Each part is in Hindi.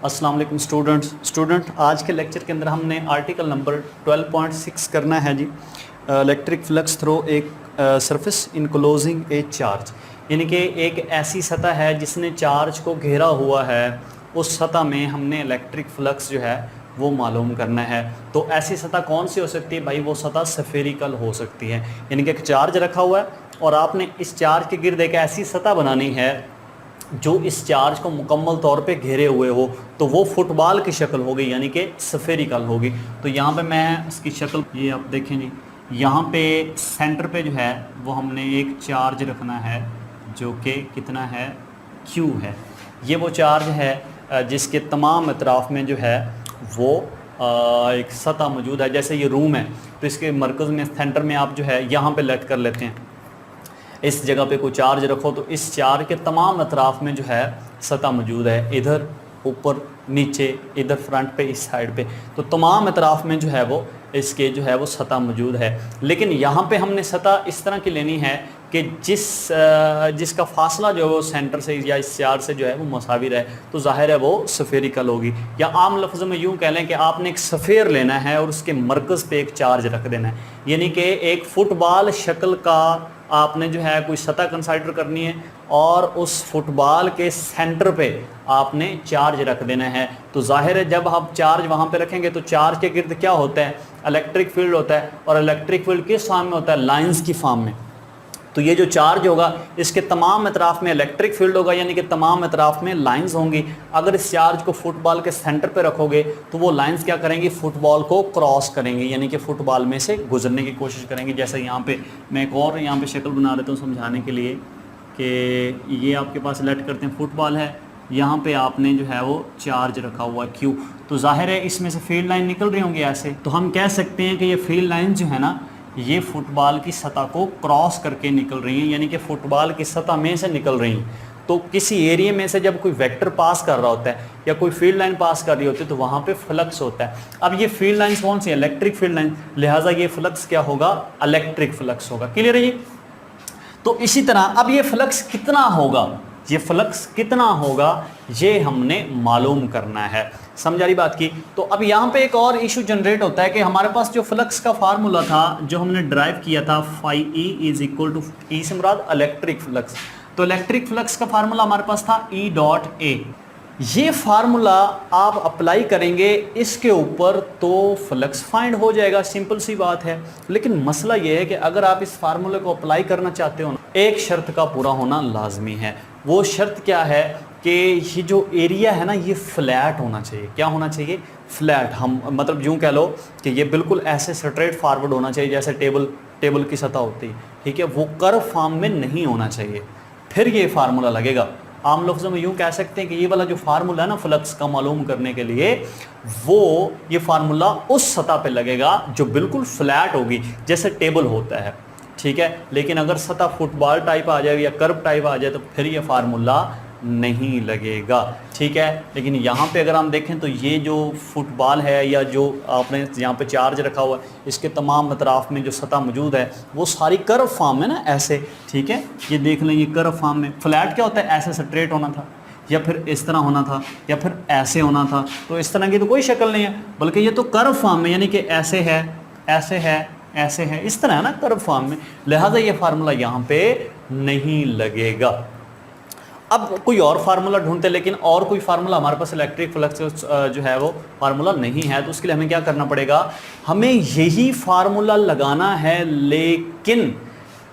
अस्सलाम वालेकुम स्टूडेंट आज के लेक्चर के अंदर हमने आर्टिकल नंबर 12.6 करना है जी। इलेक्ट्रिक फ्लक्स थ्रो एक सरफेस इनक्लोजिंग ए चार्ज, यानी कि एक ऐसी सतह है जिसने चार्ज को घेरा हुआ है, उस सतह में हमने इलेक्ट्रिक फ्लक्स जो है वो मालूम करना है। तो ऐसी सतह कौन सी हो सकती है भाई? वो सतह स्फेरिकल हो सकती है, यानी कि एक चार्ज रखा हुआ है और आपने इस चार्ज के गिर्द एक ऐसी सतह बनानी है जो इस चार्ज को मुकम्मल तौर पे घेरे हुए हो, तो वो फुटबॉल की शक्ल होगी, यानी कि स्फेरिकल होगी। तो यहाँ पे मैं इसकी शक्ल ये आप देखें जी, यहाँ पे सेंटर पे जो है वो हमने एक चार्ज रखना है जो कि कितना है, Q है। ये वो चार्ज है जिसके तमाम अतराफ़ में जो है वो एक सतह मौजूद है। जैसे ये रूम है तो इसके मरकज़ में सेंटर में आप जो है यहाँ पे लेट कर लेते हैं, इस जगह पे कोई चार्ज रखो तो इस चार्ज के तमाम अतराफ़ में जो है सतह मौजूद है, इधर ऊपर नीचे, इधर फ्रंट पे, इस साइड पे, तो तमाम अतराफ़ में जो है वो इसके जो है वो सतह मौजूद है। लेकिन यहाँ पे हमने सतह इस तरह की लेनी है कि जिसका फासला जो है वो सेंटर से या इस चार्ज से जो है वो मुसावी रहे, तो ज़ाहिर है वो स्फेरिकल होगी। या आम लफ्ज़ों में यूँ कह लें कि आपने एक सफ़ेर लेना है और उसके मरकज़ पे एक चार्ज रख देना है, यानी कि एक फ़ुटबॉल शक्ल का आपने जो है कोई सतह कंसाइडर करनी है और उस फुटबॉल के सेंटर पे आपने चार्ज रख देना है। तो जाहिर है जब आप चार्ज वहाँ पे रखेंगे तो चार्ज के गिर्द क्या होता है, इलेक्ट्रिक फील्ड होता है, और इलेक्ट्रिक फील्ड किस फॉर्म में होता है, लाइंस की फॉर्म में। तो ये जो चार्ज होगा इसके तमाम अतराफ़ में इलेक्ट्रिक फील्ड होगा, यानी कि तमाम अतराफ़ में लाइंस होंगी। अगर इस चार्ज को फुटबॉल के सेंटर पे रखोगे तो वो लाइंस क्या करेंगी, फुटबॉल को क्रॉस करेंगी, यानी कि फुटबॉल में से गुजरने की कोशिश करेंगी। जैसे यहाँ पे मैं एक और यहाँ पे शक्ल बना देता हूँ समझाने के लिए कि ये आपके पास लेट करते हैं फुटबॉल है, यहाँ पे आपने जो है वो चार्ज रखा हुआ है Q, तो जाहिर है इसमें से फील्ड लाइन निकल रही होंगी ऐसे। तो हम कह सकते हैं कि ये फील्ड लाइन जो है ना, ये फुटबॉल की सतह को क्रॉस करके निकल रही हैं, यानी कि फुटबॉल की सतह में से निकल रही हैं। तो किसी एरिया में से जब कोई वेक्टर पास कर रहा होता है या कोई फील्ड लाइन पास कर रही होती है तो वहाँ पे फ्लक्स होता है। अब ये फील्ड लाइन कौन सी है, इलेक्ट्रिक फील्ड लाइन, लिहाजा ये फ्लक्स क्या होगा, इलेक्ट्रिक फ्लक्स होगा। क्लियर है ये? तो इसी तरह अब ये फ्लक्स कितना होगा, ये फ्लक्स कितना होगा ये हमने मालूम करना है। समझ आ रही बात की? तो अब यहाँ पे एक और इशू जनरेट होता है कि हमारे पास जो फ्लक्स का फार्मूला था जो हमने ड्राइव किया था, phi E is equal to, E से मुराद इलेक्ट्रिक फ्लक्स, तो इलेक्ट्रिक फ्लक्स का फार्मूला हमारे पास था E डॉट A। ये फार्मूला आप अप्लाई करेंगे इसके ऊपर तो फ्लक्स फाइंड हो जाएगा, सिंपल सी बात है। लेकिन मसला ये है कि अगर आप इस फार्मूले को अप्लाई करना चाहते हो, एक शर्त का पूरा होना लाजमी है। वो शर्त क्या है कि ये जो एरिया है ना ये फ्लैट होना चाहिए। क्या होना चाहिए? फ्लैट। हम मतलब यूँ कह लो कि ये बिल्कुल ऐसे स्ट्रेट फॉरवर्ड होना चाहिए जैसे टेबल की सतह होती है, ठीक है, वो कर्व फॉर्म में नहीं होना चाहिए, फिर ये फार्मूला लगेगा। आम लफ्ज़ों में यूँ कह सकते हैं कि ये वाला जो फार्मूला है ना फ्लक्स का मालूम करने के लिए, वो ये फार्मूला उस सतह पे लगेगा जो बिल्कुल फ्लैट होगी जैसे टेबल होता है, ठीक है। लेकिन अगर सतह फुटबॉल टाइप आ जाए या कर्व टाइप आ जाए तो फिर ये फार्मूला नहीं लगेगा, ठीक है। लेकिन यहाँ पे अगर हम देखें तो ये जो फुटबॉल है या जो आपने यहाँ पे चार्ज रखा हुआ है, इसके तमाम अतराफ़ में जो सतह मौजूद है वो सारी कर्व फॉर्म है ना, ऐसे, ठीक है। ये देख लें, ये कर्व फॉर्म में। फ्लैट क्या होता है, ऐसे स्ट्रेट होना था या फिर इस तरह होना था या फिर ऐसे होना था, तो इस तरह की तो कोई शक्ल नहीं है, बल्कि ये तो कर्व फॉर्म में, यानी कि ऐसे है, ऐसे है, ऐसे है, इस तरह है ना कर्व फॉर्म में। लिहाजा ये फार्मूला यहाँ पे नहीं लगेगा। अब कोई और फार्मूला ढूंढते, लेकिन और कोई फार्मूला हमारे पास इलेक्ट्रिक फ्लक्स जो है वो फार्मूला नहीं है, तो उसके लिए हमें क्या करना पड़ेगा, हमें यही फार्मूला लगाना है, लेकिन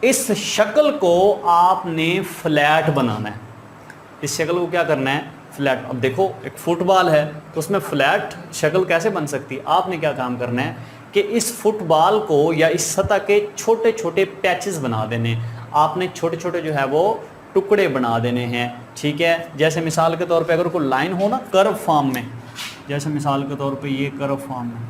इस शक्ल को आपने फ्लैट बनाना है। इस शक्ल को क्या करना है, फ्लैट। अब देखो एक फुटबॉल है तो उसमें फ्लैट शक्ल कैसे बन सकती है? आपने क्या काम करना है कि इस फुटबॉल को या इस सतह के छोटे छोटे पैचेस बना देने, आपने छोटे छोटे जो है वो टुकड़े बना देने हैं, ठीक है। जैसे मिसाल के तौर पे अगर कोई लाइन हो ना कर्व फॉर्म में, जैसे मिसाल के तौर पे ये कर्व फॉर्म में,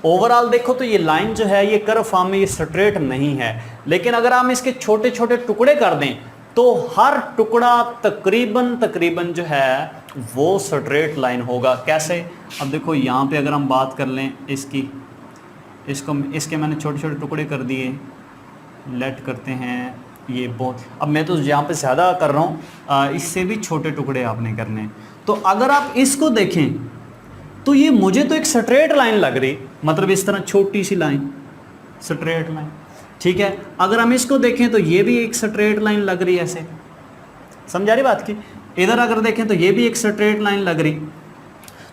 ओवरऑल देखो तो ये लाइन जो है ये कर्व फॉर्म में, ये स्ट्रेट नहीं है। लेकिन अगर हम इसके छोटे छोटे टुकड़े कर दें तो हर टुकड़ा तकरीबन जो है वो स्ट्रेट लाइन होगा। कैसे? अब देखो यहाँ पे अगर हम बात कर लें इसके मैंने छोटे छोटे टुकड़े कर दिए, लेट करते हैं ये बहुत, अब मैं तो यहाँ पे ज़्यादा कर रहा हूँ, इससे भी छोटे टुकड़े आपने करने। तो तो अगर आप इसको देखें तो ये मुझे तो एक स्ट्रेट लाइन लग रही, मतलब इस तरह छोटी सी लाइन, स्ट्रेट लाइन, ठीक है। अगर हम इसको देखें तो ये भी एक स्ट्रेट लाइन लग रही है ऐसे, समझा रही बात की। इधर अगर देखें तो ये भी एक स्ट्रेट लाइन लग रही।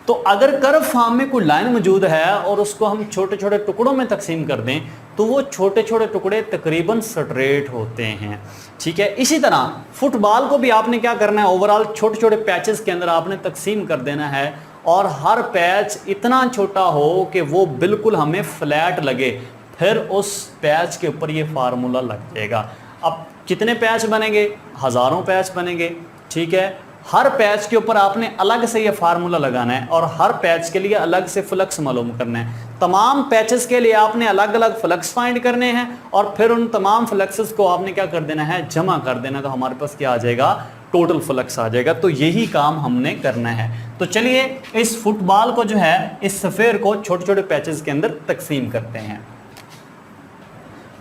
तो अगर कर्व फॉर्म में कोई लाइन मौजूद है और उसको हम छोटे छोटे टुकड़ों में तकसीम कर दें तो वो छोटे छोटे टुकड़े तकरीबन स्ट्रेट होते हैं, ठीक है। इसी तरह फुटबॉल को भी आपने क्या करना है, ओवरऑल छोटे छोटे पैचेस के अंदर आपने तकसीम कर देना है और हर पैच इतना छोटा हो कि वो बिल्कुल हमें फ्लैट लगे, फिर उस पैच के ऊपर ये फार्मूला लग जाएगा। अब कितने पैच बनेंगे, हज़ारों पैच बनेंगे, ठीक है। हर पैच के ऊपर आपने अलग से ये फार्मूला लगाना है और हर पैच के लिए अलग से फ्लक्स मालूम करना है। तमाम पैचेस के लिए आपने अलग अलग फ्लक्स फाइंड करने हैं और फिर उन तमाम फ्लक्सेस को आपने क्या कर देना है, जमा कर देना। तो हमारे पास क्या आ जाएगा, टोटल फ्लक्स आ जाएगा। तो यही काम हमने करना है। तो चलिए इस फुटबॉल को जो है, इस स्फीयर को छोटे छोटे पैचेस के अंदर तकसीम करते हैं।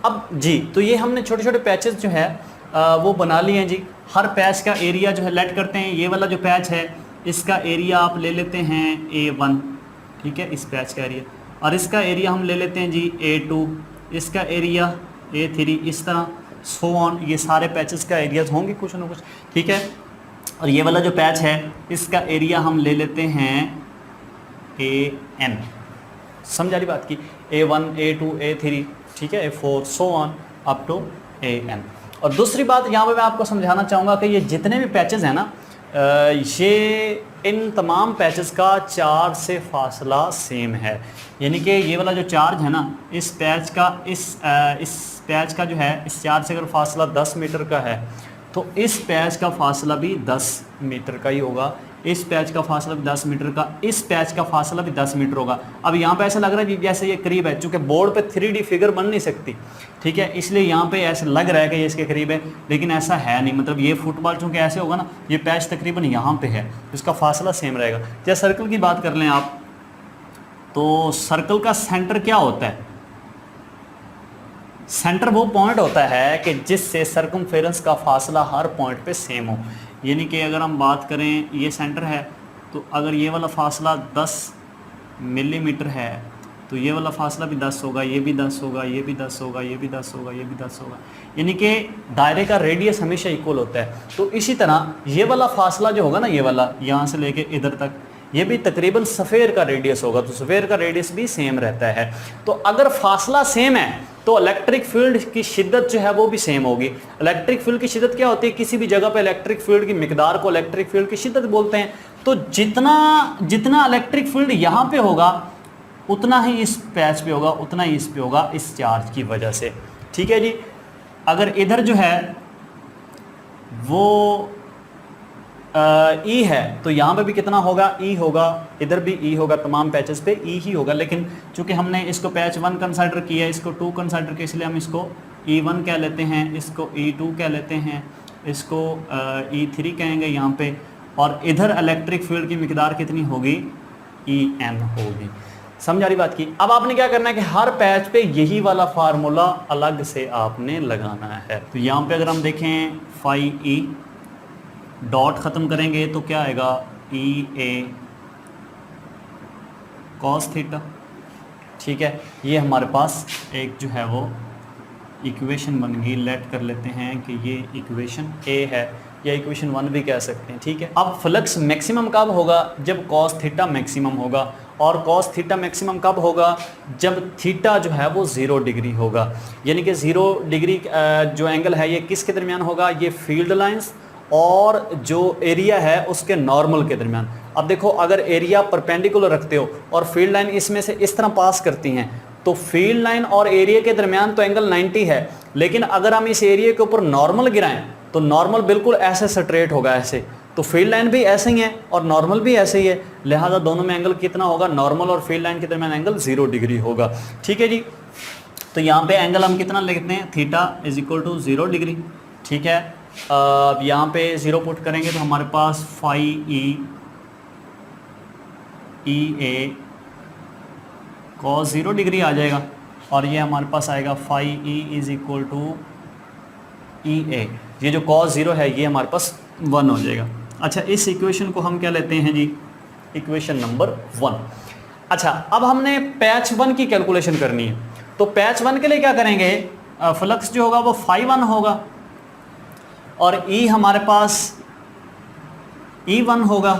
अब जी, तो ये हमने छोटे छोटे पैचेस जो है वो बना लिए हैं जी। हर पैच का एरिया जो है लेट करते हैं। ये वाला जो पैच है इसका एरिया आप ले लेते हैं A1, ठीक है, इस पैच का एरिया, और इसका एरिया हम ले लेते हैं जी A2, इसका एरिया A3, इस तरह सो ऑन। ये सारे पैचेस का एरियाज होंगे कुछ ना कुछ, ठीक है। और ये वाला जो पैच है इसका एरिया हम ले लेते हैं AN, समझा रही बात की, A1, A2, A3, ठीक है, A4, so on up to AN। और दूसरी बात यहाँ पे मैं आपको समझाना चाहूँगा कि ये जितने भी पैचेस हैं ना, ये इन तमाम पैचेस का चार्ज से फासला सेम है। यानी कि ये वाला जो चार्ज है ना, इस पैच का इस पैच का जो है, इस चार्ज से अगर फासला 10 मीटर का है तो इस पैच का फासला भी 10 मीटर का ही होगा, इस पैच का फासला भी 10 मीटर का, इस पैच का फासला भी 10 मीटर होगा। अब यहाँ पे ऐसा लग रहा है जैसे ये करीब है, चूँकि बोर्ड पे 3D फिगर बन नहीं सकती, ठीक है, इसलिए यहाँ पे ऐसे लग रहा है कि ये इसके करीब है, लेकिन ऐसा है नहीं। मतलब ये फुटबॉल चूँकि ऐसे होगा ना, ये पैच तकरीबन यहाँ पे है, इसका फासला सेम रहेगा। जैसे सर्कल की बात कर लें आप, तो सर्कल का सेंटर क्या होता है, सेंटर वो पॉइंट होता है कि जिससे सर्कमफेरेंस का फासला हर पॉइंट पे सेम हो। यानी कि अगर हम बात करें, ये सेंटर है, तो अगर ये वाला फासला 10 मिलीमीटर है तो ये वाला फासला भी 10 होगा, ये भी 10 होगा, ये भी 10 होगा, ये भी 10 होगा, ये भी 10 होगा। यानी कि दायरे का रेडियस हमेशा इक्वल होता है। तो इसी तरह ये वाला फासला जो होगा ना, ये वाला यहाँ से लेके इधर तक, ये भी तकरीबन सफ़ेयर का रेडियस होगा, तो सफ़ेयर का रेडियस भी सेम रहता है। तो अगर फासला सेम है तो इलेक्ट्रिक फील्ड की शिद्दत जो है वो भी सेम होगी। इलेक्ट्रिक फील्ड की शिद्दत क्या होती है, किसी भी जगह पे इलेक्ट्रिक फील्ड की मिकदार को इलेक्ट्रिक फील्ड की शिद्दत बोलते हैं। तो जितना इलेक्ट्रिक फील्ड यहाँ पे होगा उतना ही इस पैच पे होगा, उतना ही इस पे होगा, इस चार्ज की वजह से, ठीक है जी। अगर इधर जो है वो E है तो यहाँ पे भी कितना होगा, E होगा, इधर भी E होगा, तमाम पैचेस पे E ही होगा। लेकिन चूंकि हमने इसको पैच 1 कंसिडर किया है, इसको 2 कंसिडर किया, इसलिए हम इसको E1 कह लेते हैं, इसको E2 कह लेते हैं, इसको E3 कहेंगे यहाँ पे। और इधर इलेक्ट्रिक फील्ड की मिकदार कितनी होगी, EN होगी। समझा रही बात की। अब आपने क्या करना है कि हर पैच पे यही वाला फार्मूला अलग से आपने लगाना है। तो यहाँ पे अगर हम देखें फाई E डॉट ख़त्म करेंगे तो क्या आएगा, EA cos थीटा, ठीक है। ये हमारे पास एक जो है वो इक्वेशन बन गई। लेट कर लेते हैं कि ये इक्वेशन A है या इक्वेशन 1 भी कह सकते हैं, ठीक है। अब फ्लक्स मैक्सिमम कब होगा, जब cos थीटा मैक्सिमम होगा। और cos थीटा मैक्सिमम कब होगा, जब थीटा जो है वो 0 डिग्री होगा। यानी कि 0 डिग्री जो एंगल है ये किसके दरमियान होगा, ये फील्ड लाइंस और जो एरिया है उसके नॉर्मल के दरमियान। अब देखो, अगर एरिया परपेंडिकुलर रखते हो और फील्ड लाइन इसमें से इस तरह पास करती हैं तो फील्ड लाइन और एरिया के दरमियान तो एंगल 90 है, लेकिन अगर हम इस एरिया के ऊपर नॉर्मल गिराएं तो नॉर्मल बिल्कुल ऐसे स्ट्रेट होगा, ऐसे। तो फील्ड लाइन भी ऐसे ही है और नॉर्मल भी ऐसे ही है, लिहाजा दोनों में एंगल कितना होगा, नॉर्मल और फील्ड लाइन के दरमियान एंगल 0 डिग्री होगा, ठीक है जी। तो यहाँ पे एंगल हम कितना लिखते हैं, theta is equal to 0 degree, ठीक है। अब यहाँ पे 0 पुट करेंगे तो हमारे पास फाई EA cos 0 डिग्री आ जाएगा और ये हमारे पास आएगा phi E is equal to EA। ये जो cos 0 है ये हमारे पास 1 हो जाएगा, अच्छा, इस इक्वेशन को हम क्या लेते हैं जी, इक्वेशन नंबर 1। अच्छा, अब हमने पैच 1 की कैलकुलेशन करनी है, तो पैच 1 के लिए क्या करेंगे, फ्लक्स जो होगा वो φ1 होगा और ई हमारे पास E1 होगा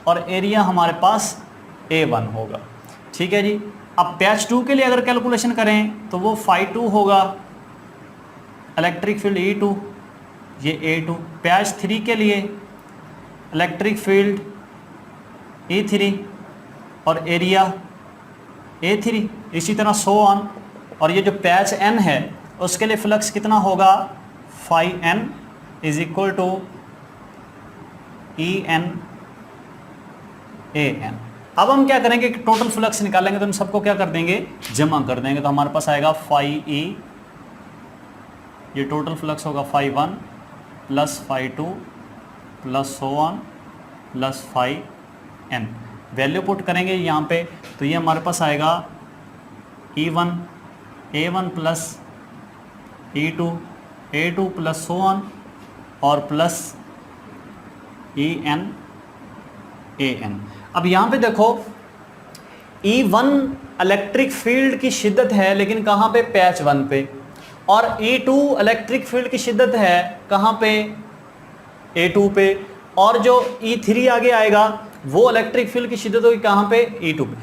और एरिया हमारे पास A1 होगा। ठीक है जी। अब पैच 2 के लिए अगर कैलकुलेशन करें तो वो φ2 होगा, इलेक्ट्रिक फील्ड E2, ये A2। पैच 3 के लिए इलेक्ट्रिक फील्ड E3 और एरिया A3, इसी तरह सो ऑन। और ये जो पैच N है उसके लिए फ्लक्स कितना होगा, φN is equal to EN AN। अब हम क्या करेंगे कि टोटल फ्लक्स निकालेंगे तो हम सबको क्या कर देंगे, जमा कर देंगे, तो हमारे पास आएगा φE, ये टोटल फ्लक्स होगा φ1 plus φ2 plus so on plus φN। Value put करेंगे यहाँ पे तो ये हमारे पास आएगा E1 A1 plus E2 A2 plus so on और प्लस EN AN। अब यहाँ पे देखो E1 इलेक्ट्रिक फील्ड की शिद्दत है लेकिन कहाँ पे, पैच 1 पे, और E2 इलेक्ट्रिक फील्ड की शिद्दत है कहाँ पे, A2 पे, और जो E3 आगे आएगा वो इलेक्ट्रिक फील्ड की शिद्दत होगी कहाँ पे, E2 पे,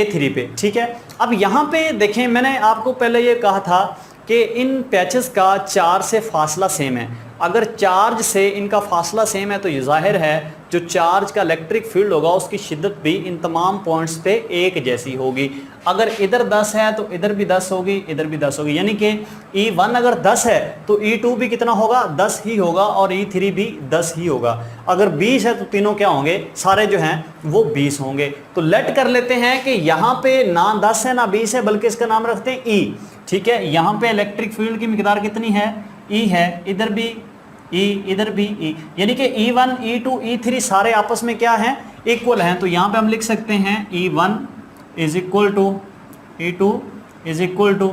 A3 पे। ठीक है। अब यहाँ पे देखें, मैंने आपको पहले ये कहा था कि इन पैचेस का चार्ज से फासला सेम है। अगर चार्ज से इनका फासला सेम है तो ये जाहिर है जो चार्ज का इलेक्ट्रिक फील्ड होगा उसकी शिद्दत भी इन तमाम पॉइंट्स पे एक जैसी होगी। अगर इधर 10 है तो इधर भी 10 होगी, इधर भी 10 होगी, यानी कि E1 अगर 10 है तो E2 भी कितना होगा, 10 ही होगा, और E3 भी 10 ही होगा। अगर 20 है तो तीनों क्या होंगे, सारे जो हैं वो 20 होंगे। तो लेट कर लेते हैं कि यहाँ पे ना 10 है ना 20 है, बल्कि इसका नाम रखते हैं E। ठीक है। यहाँ पे इलेक्ट्रिक फील्ड की मिकदार कितनी है, E है, इधर भी E, इधर भी E, यानी कि E1 E2 E3 सारे आपस में क्या हैं, इक्वल हैं। तो यहाँ पे हम लिख सकते हैं E1 is equal to E2 is equal to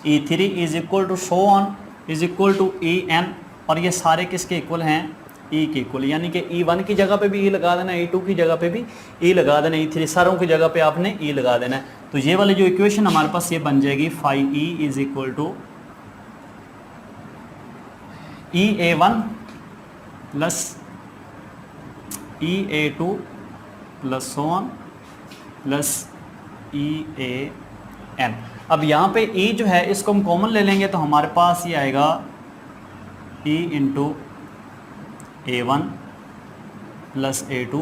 E3 is equal to so on is equal to EN, और ये सारे किसके इक्वल हैं, E के इक्वल। यानी कि E1 की जगह पे भी E लगा देना, E2 की जगह पे भी E लगा देना, E3 सारों की जगह पे आपने E लगा देना है। तो ये वाली जो इक्वेशन हमारे पास ये बन जाएगी φE is equal to EA1 plus EA2 plus so on plus EAN। अब यहाँ पे E जो है इसको हम कॉमन ले लेंगे तो हमारे पास ये आएगा E into A1 plus A2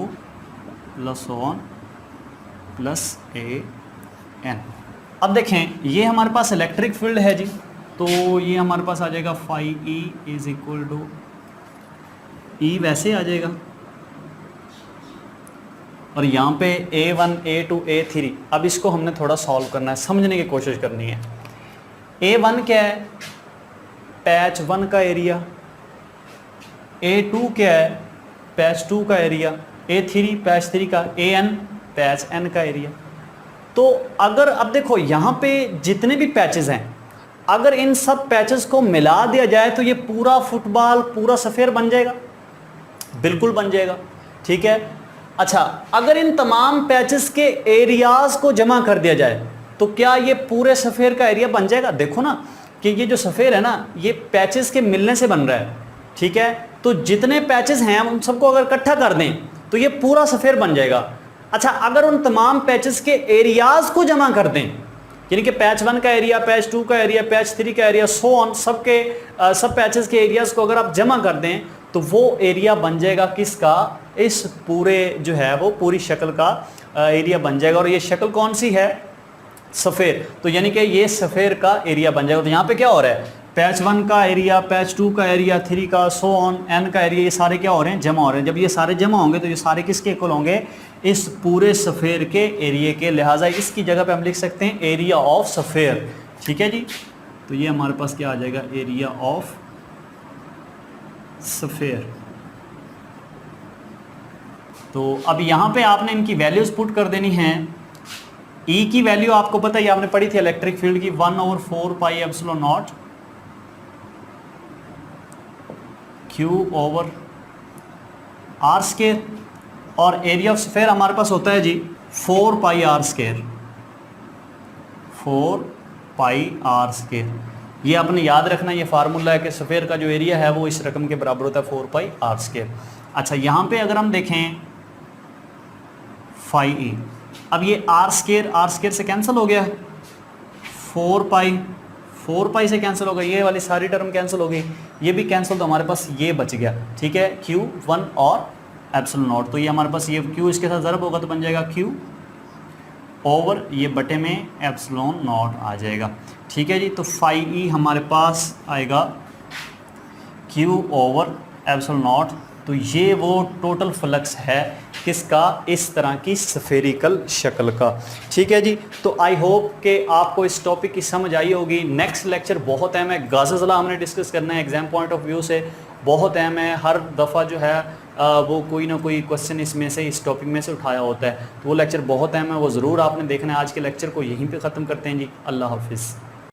plus so on plus AN। अब देखें ये हमारे पास इलेक्ट्रिक फील्ड है जी, तो ये हमारे पास आ जाएगा φE is equal to E वैसे आ जाएगा, और यहाँ पे A1 A2 A3। अब इसको हमने थोड़ा सॉल्व करना है, समझने की कोशिश करनी है। A1 क्या है, पैच 1 का एरिया, A2 क्या है, पैच 2 का एरिया, A3 पैच 3 का, AN पैच N का एरिया। तो अगर अब देखो यहाँ पे जितने भी पैचेस हैं, अगर इन सब पैचेस को मिला दिया जाए तो ये पूरा फुटबॉल, पूरा सफ़ेयर बन जाएगा, बिल्कुल बन जाएगा। ठीक है। अच्छा, अगर इन तमाम पैचेस के एरियाज को जमा कर दिया जाए तो क्या ये पूरे सफ़ेयर का एरिया बन जाएगा। देखो ना कि ये जो सफ़ेयर है ना, ये पैचेस के मिलने से बन रहा है। ठीक है। तो जितने पैचेस हैं हम उन सबको अगर इकट्ठा कर दें तो ये पूरा सफ़ेयर बन जाएगा। अच्छा, अगर उन तमाम पैचेस के एरियाज को जमा कर दें, यानी कि पैच 1 का एरिया, पैच 2 का एरिया, पैच 3 का एरिया, सो ऑन, सब पैचेस के एरियाज को अगर आप जमा कर दें तो वो एरिया बन जाएगा किसका, इस पूरे जो है वो पूरी शक्ल का एरिया बन जाएगा। और ये शक्ल कौन सी है, सफ़ेयर। तो यानी कि ये सफ़ेयर का एरिया बन जाएगा। तो यहाँ पे क्या हो रहा है, पैच 1 का एरिया, पैच 2 का एरिया, 3 का, सो ऑन, N का एरिया, ये सारे क्या हो रहे हैं, जमा हो रहे हैं। जब ये सारे जमा होंगे तो ये सारे किसके इक्वल होंगे, इस पूरे सफ़ेयर के एरिया के। लिहाजा इसकी जगह पे हम लिख सकते हैं एरिया ऑफ सफ़ेयर। ठीक है जी। तो ये हमारे पास क्या आ जाएगा, एरिया ऑफ सफ़ेयर। तो अब यहाँ पे आपने इनकी वैल्यूज पुट कर देनी है। E की वैल्यू आपको पता है, आपने पढ़ी थी इलेक्ट्रिक फील्ड की, 1/4 pi epsilon naught Q over R square, और एरिया ऑफ स्फेयर हमारे पास होता है जी 4 pi R square, 4 pi R square. ये आपने याद रखना, ये फार्मूला है कि स्फेयर का जो एरिया है वो इस रकम के बराबर होता है 4 पाई आर स्केयर। अच्छा, यहाँ पे अगर हम देखें फाई ई, अब ये आर स्केयर से कैंसिल हो गया, 4 पाई से कैंसिल हो गया, ये वाली सारी टर्म कैंसिल हो गई, ये भी कैंसिल, तो हमारे पास ये बच गया। ठीक है, Q1 और एप्सिलॉन नॉट, तो ये हमारे पास ये Q इसके साथ ज़रब होगा तो बन जाएगा Q ओवर ये बटे में एप्सिलॉन नॉट आ जाएगा। ठीक है जी, तो फाई ई हमारे पास आएगा Q ओवर एप्सिलॉन नॉट। तो ये वो टोटल फ्लक्स है किसका, इस तरह की स्फेरिकल शक्ल का। ठीक है जी, तो आई होप कि आपको इस टॉपिक की समझ आई होगी। नेक्स्ट लेक्चर बहुत अहम है, गाज़ा हमने डिस्कस करना है, एग्जाम पॉइंट ऑफ व्यू से बहुत अहम है। हर दफ़ा जो है वो कोई ना कोई क्वेश्चन इसमें से, इस टॉपिक में से उठाया होता है, तो वो लेक्चर बहुत अहम है, वो ज़रूर आपने देखना है। आज के लेक्चर को यहीं पे ख़त्म करते हैं जी, अल्लाह हाफिज़।